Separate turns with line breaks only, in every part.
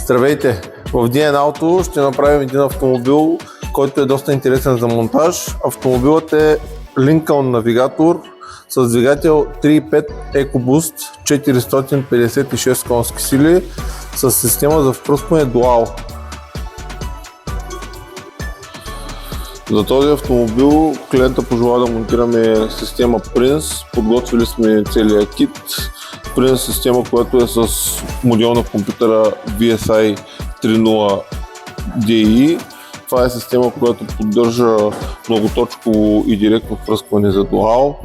Здравейте! В DN Auto ще направим един автомобил, който е доста интересен за монтаж. Автомобилът е Lincoln Navigator с двигател 3.5 EcoBoost 456 конски сили с система за впръскване Dual. За този автомобил клиента пожела да монтираме система Prince. Подготвили сме целия кит. Prince система, която е с модел на компютъра VSI 3.0 DI. Това е система, която поддържа многоточково и директно впръскване за Dual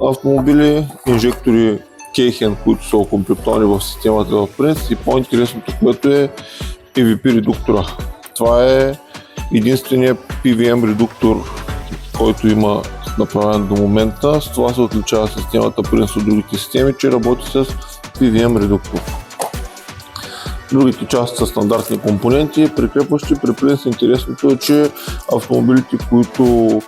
автомобили, инжектори Keihin, които са окомплектовани в системата в Prince, и по-интересното, което е PVP редуктора. Това е единственият PVM редуктор, който има направен до момента. С това се отличава системата Prince от другите системи, че работи с PVM редуктор. Другите части са стандартни компоненти, прикрепващи. При Prince интересното е, че автомобилите, които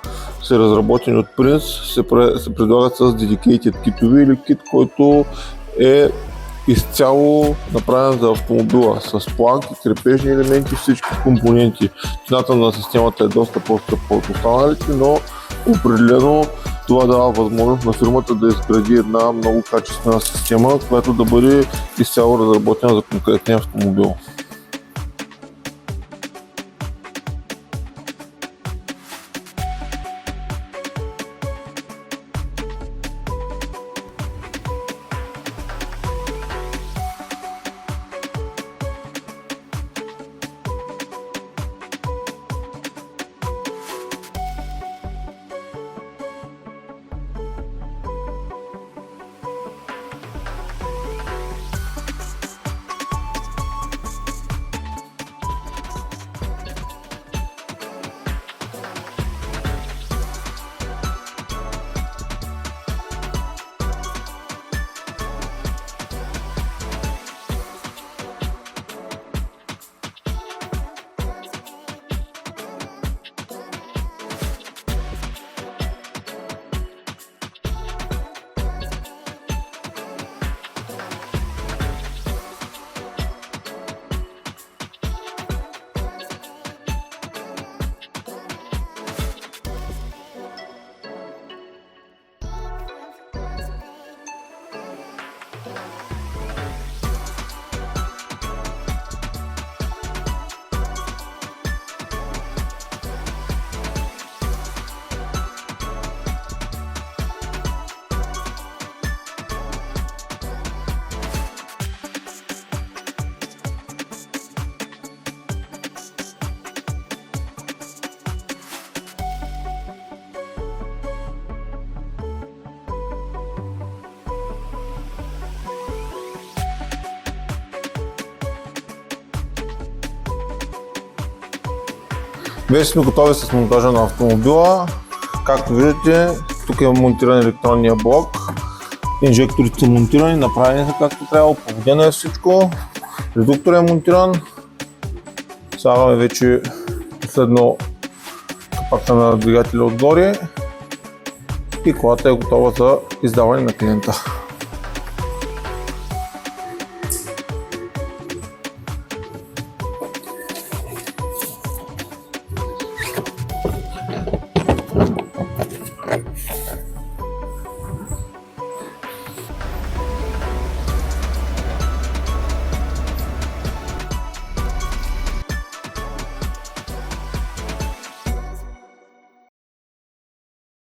са разработени от Prince, се предлагат с dedicated китове или кит, който е изцяло направен за автомобила, с планки, крепежни елементи, всички компоненти. Цената на системата е доста по-скъпа от останалите, но определено това дава възможност на фирмата да изгради една много качествена система, която да бъде изцяло разработена за конкретния автомобил. Вече сме готови с монтажа на автомобила. Както виждате, тук е монтиран електронния блок. Инжекторите са монтирани, направени са както трябва, поводено е всичко. Редуктор е монтиран. Слагаме вече последно капака на двигателя отгоре и колата е готова за издаване на клиента.